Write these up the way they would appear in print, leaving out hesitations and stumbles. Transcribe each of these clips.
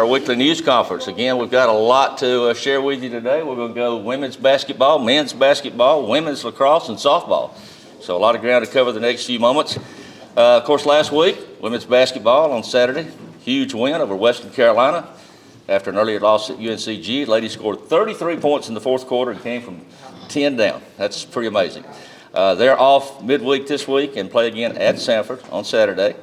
our weekly news conference. Again, we've got a lot to share with you today. We're going to go women's basketball, men's basketball, women's lacrosse, and softball. So a lot of ground to cover the next few moments. Of course, last week, women's basketball on Saturday, huge win over Western Carolina. After an earlier loss at UNCG, ladies scored 33 points in the fourth quarter and came from 10 down. That's pretty amazing. They're off midweek this week and play again at Sanford on Saturday.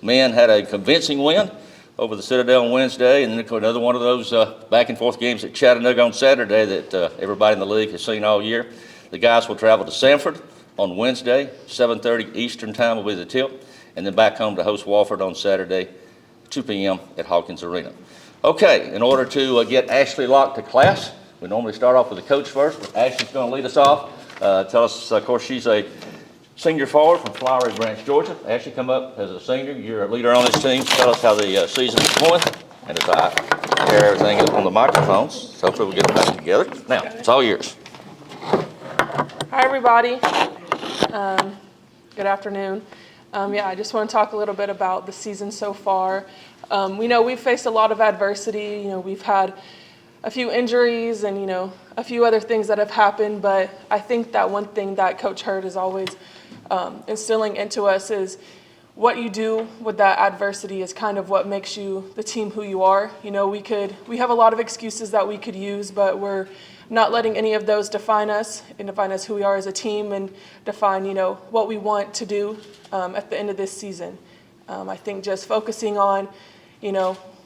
Men had a convincing win over the Citadel on Wednesday, and then another one of those back-and-forth games at Chattanooga on Saturday that everybody in the league has seen all year. The guys will travel to Sanford on Wednesday, 7:30 Eastern time will be the tip, and then back home to host Wofford on Saturday, 2 p.m. at Hawkins Arena. Okay, in order to get Ashley Locke to class, we normally start off with the coach first, but Ashley's going to lead us off. Tell us, of course, she's a senior forward from Flowery Branch, Georgia. Ashley, come up as a senior. You're a leader on this team. Tell us how the season is going. And as I tear everything up on the microphones, so hopefully we'll get them back together. Now, it's all yours. Hi, everybody. Good afternoon. I just want to talk a little bit about the season so far. We know we've faced a lot of adversity. We've had a few injuries and, a few other things that have happened. But I think that one thing that Coach Hurd is always instilling into us is what you do with that adversity is kind of what makes you the team who you are. We have a lot of excuses that we could use, but we're not letting any of those define us and define us who we are as a team and define, what we want to do at the end of this season. I think just focusing on,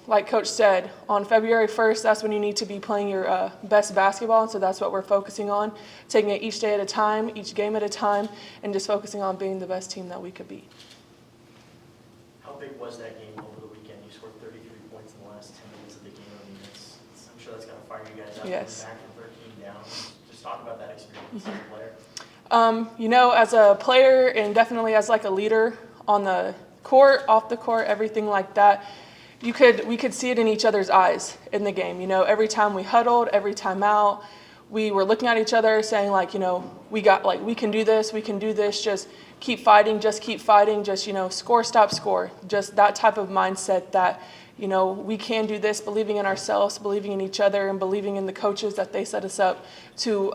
like Coach said, on February 1st, that's when you need to be playing your best basketball. And so that's what we're focusing on, taking it each day at a time, each game at a time, and just focusing on being the best team that we could be. How big was that game over the weekend? You scored 33 points in the last 10 minutes of the game. I'm sure that's going to fire you guys up. Yes. Back from 13 down. Just talk about that experience as a player. As a player and definitely as like a leader on the court, off the court, everything like that, we could see it in each other's eyes in the game. Every time we huddled, every time out, we were looking at each other saying we can do this, just keep fighting, just score, stop, score. Just that type of mindset that, we can do this, believing in ourselves, believing in each other, and believing in the coaches that they set us up to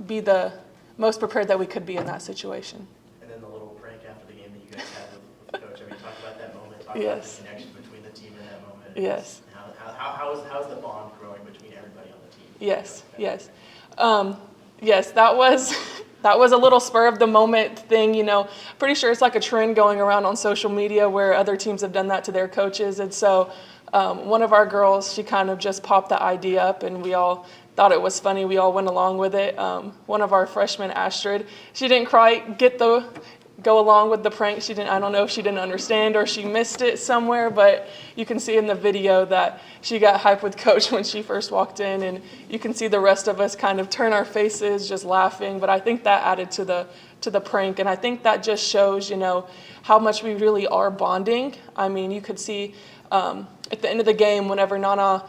be the most prepared that we could be in that situation. And then the little prank after the game that you guys had with the coach. Talk about that moment. Talk Yes. about the connection between the team in that moment. Yes. How's the bond growing between everybody on the team? Yes. Yes, that was a little spur of the moment thing, Pretty sure it's like a trend going around on social media where other teams have done that to their coaches. And so one of our girls, she kind of just popped the idea up and we all thought it was funny. We all went along with it. One of our freshmen, Astrid, she didn't quite go along with the prank. I don't know if she didn't understand or she missed it somewhere, but you can see in the video that she got hyped with Coach when she first walked in, and you can see the rest of us kind of turn our faces just laughing. But I think that added to the prank, and I think that just shows, how much we really are bonding. I mean, you could see at the end of the game, whenever Nahawa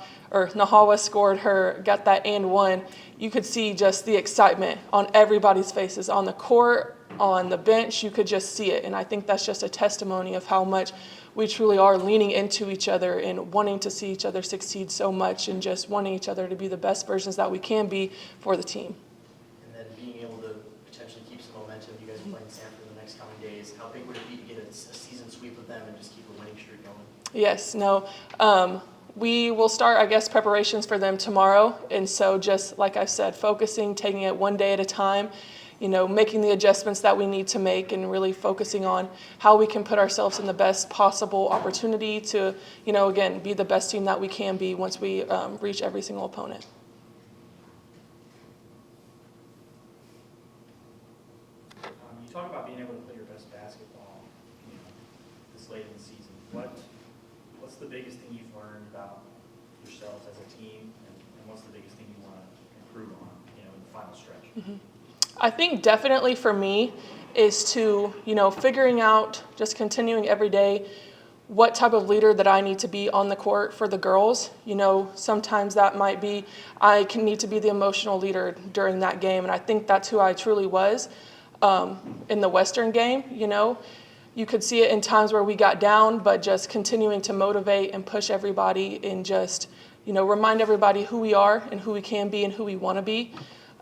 got that and one, you could see just the excitement on everybody's faces, on the court, on the bench. You could just see it. And I think that's just a testimony of how much we truly are leaning into each other and wanting to see each other succeed so much and just wanting each other to be the best versions that we can be for the team. And then being able to potentially keep some momentum. You guys are playing Sanford in the next coming days. How big would it be to get a season sweep with them and just keep a winning streak going? Yes, no. We will start, preparations for them tomorrow. And so just like I said, focusing, taking it one day at a time, making the adjustments that we need to make and really focusing on how we can put ourselves in the best possible opportunity to, again, be the best team that we can be once we reach every single opponent. You talk about being able to play your best basketball, this late in the season. What's the biggest thing you've learned about yourselves as a team, and what's the biggest thing you want to improve on, in the final stretch? Mm-hmm. I think definitely for me is to, figuring out, just continuing every day, what type of leader that I need to be on the court for the girls. Sometimes that might be, need to be the emotional leader during that game. And I think that's who I truly was in the Western game, you could see it in times where we got down, but just continuing to motivate and push everybody and just, remind everybody who we are and who we can be and who we want to be.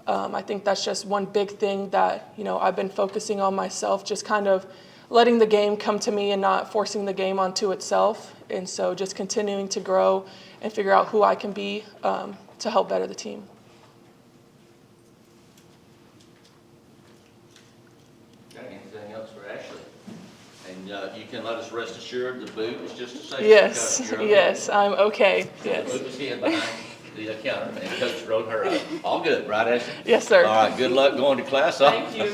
I think that's just one big thing that, I've been focusing on myself, just kind of letting the game come to me and not forcing the game onto itself. And so just continuing to grow and figure out who I can be to help better the team. Okay, anything else for Ashley? And you can let us rest assured the boot is just a safety. Yes, yes, I'm okay, yes. The boot was hid behind the counter, and Coach wrote her up. All good, right, Ashley? Yes, sir. All right, good luck going to class. Thank you.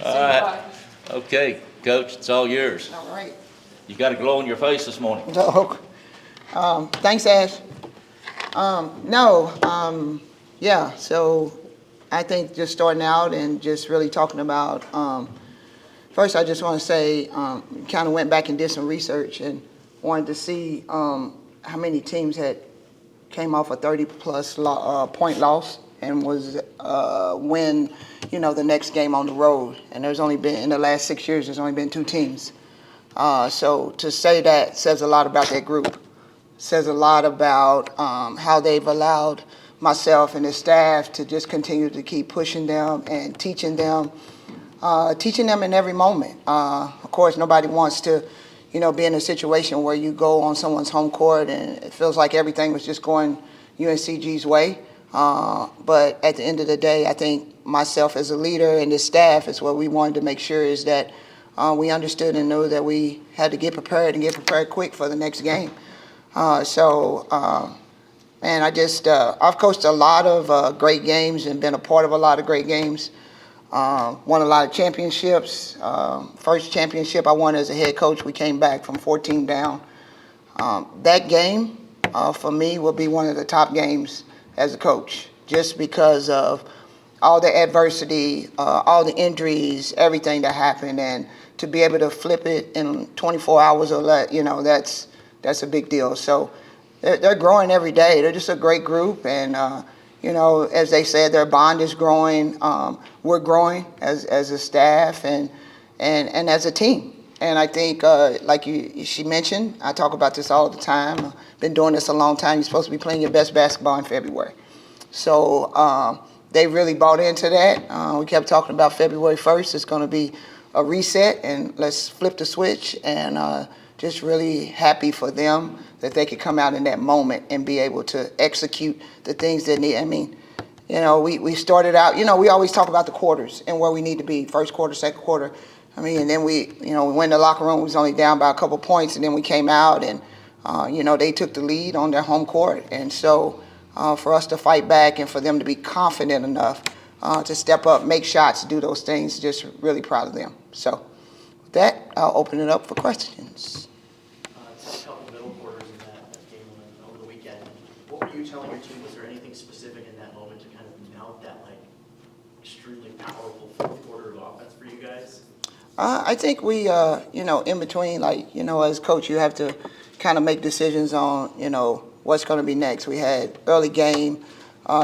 All right. Okay, Coach, it's all yours. All right. You got a glow on your face this morning. So, thanks, Ash. Yeah, so I think just starting out and just really talking about, first I just want to say, kind of went back and did some research and wanted to see how many teams had came off a 30-plus point loss and was win, the next game on the road. And there's only been, in the last 6 years, there's only been 2 teams. So to say that says a lot about that group. Says a lot about how they've allowed myself and the staff to just continue to keep pushing them and teaching them in every moment. Of course, nobody wants to, be in a situation where you go on someone's home court and it feels like everything was just going UNCG's way. But at the end of the day, I think myself as a leader and the staff is what we wanted to make sure is that we understood and knew that we had to get prepared and get prepared quick for the next game. Man, I've coached a lot of great games and been a part of a lot of great games. Won a lot of championships. First championship I won as a head coach, we came back from 14 down. That game, for me, will be one of the top games as a coach, just because of all the adversity, all the injuries, everything that happened, and to be able to flip it in 24 hours or less, that's a big deal. So they're growing every day. They're just a great group, and as they said, their bond is growing. We're growing as a staff and as a team. And I think, like she mentioned, I talk about this all the time. I've been doing this a long time. You're supposed to be playing your best basketball in February. So they really bought into that. We kept talking about February 1st. It's going to be a reset, and let's flip the switch. And just really happy for them that they could come out in that moment and be able to execute the things they need. I mean, we started out, we always talk about the quarters and where we need to be, first quarter, second quarter. I mean, and then we went in the locker room, we was only down by a couple points, and then we came out and, they took the lead on their home court. And so for us to fight back and for them to be confident enough to step up, make shots, do those things, just really proud of them. So with that, I'll open it up for questions. A couple middle quarters in that game over the weekend. What were you telling your team? Was there anything specific in that moment to kind of mount that extremely powerful fourth quarter of offense for you guys? I think we, in between, as coach, you have to kind of make decisions on, what's going to be next. We had early game.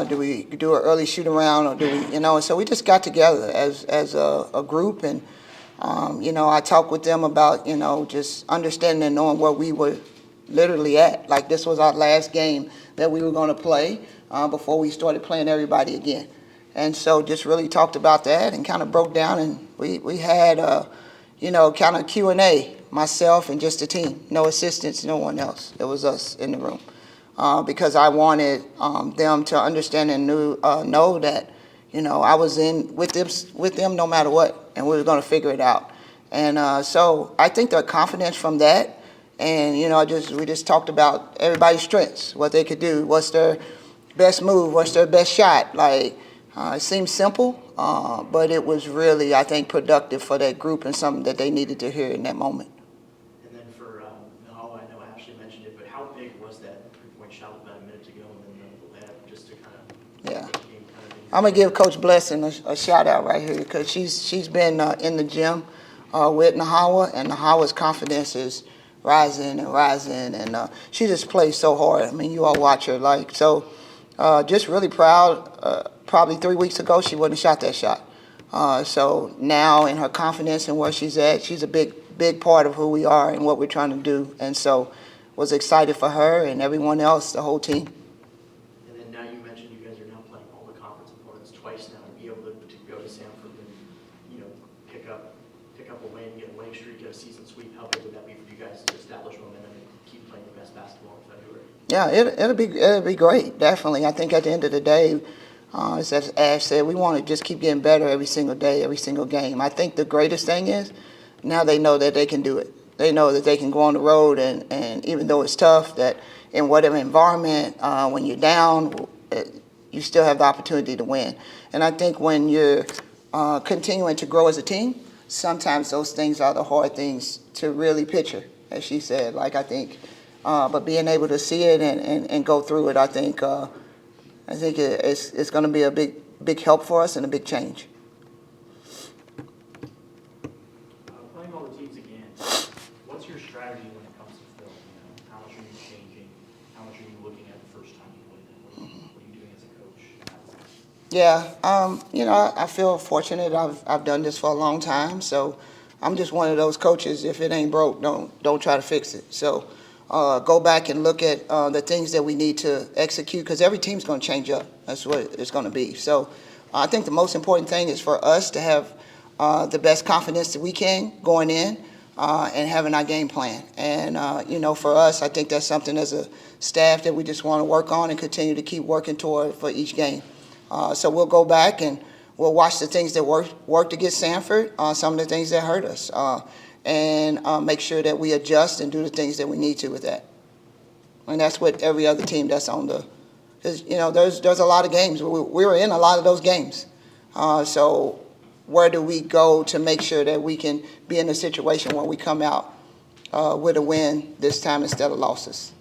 Do we do an early shoot around, or do we, and so we just got together as a group, and I talked with them about, just understanding and knowing where we were literally at. Like, this was our last game that we were going to play before we started playing everybody again. And so just really talked about that and kind of broke down, and we had, kind of Q&A, myself and just the team. No assistants, no one else. It was us in the room. Because I wanted them to understand and know that, I was in with them no matter what, and we were going to figure it out. And so I think their confidence from that, and we just talked about everybody's strengths, what they could do, what's their best move, what's their best shot. It seems simple, but it was really, I think, productive for that group and something that they needed to hear in that moment. And then for Nahala, I know Ashley mentioned it, but how big was that three-point shot about a minute to go, and then the layup just to kind of Yeah. get the game kind of in? I'm going to give Coach Blessing a shout out right here, because she's been in the gym with Nahala, and Nahala's confidence is rising and rising, and she just plays so hard. I mean, you all watch her. Just really proud. Probably 3 weeks ago, she wouldn't have shot that shot. So now in her confidence and where she's at, she's a big part of who we are and what we're trying to do. And so was excited for her and everyone else, the whole team. And then now you mentioned you guys are now playing all the conference opponents twice now, to be able to go to Sanford and, pick up a win, get a winning streak, get a season sweep. How big would that be for you guys to establish momentum and keep playing your best basketball in February? Yeah, it'll be great, definitely. I think at the end of the day, as Ash said, we want to just keep getting better every single day, every single game. I think the greatest thing is now they know that they can do it. They know that they can go on the road, and even though it's tough, that in whatever environment, when you're down, you still have the opportunity to win. And I think when you're continuing to grow as a team, sometimes those things are the hard things to really picture, as she said. Like, I think, but being able to see it and go through it, I think it's going to be a big help for us and a big change. Playing all the teams again, what's your strategy when it comes to film? How much are you changing? How much are you looking at the first time you play them? What are you doing as a coach? Yeah, I feel fortunate. I've done this for a long time, so I'm just one of those coaches. If it ain't broke, don't try to fix it. So go back and look at the things that we need to execute, because every team's going to change up. That's what it's going to be. So I think the most important thing is for us to have the best confidence that we can going in and having our game plan. And, for us, I think that's something as a staff that we just want to work on and continue to keep working toward for each game. So we'll go back and we'll watch the things that worked against Sanford, some of the things that hurt us, and make sure that we adjust and do the things that we need to with that. And that's what every other team that's on the, because, there's a lot of games. We were in a lot of those games. So where do we go to make sure that we can be in a situation where we come out with a win this time instead of losses?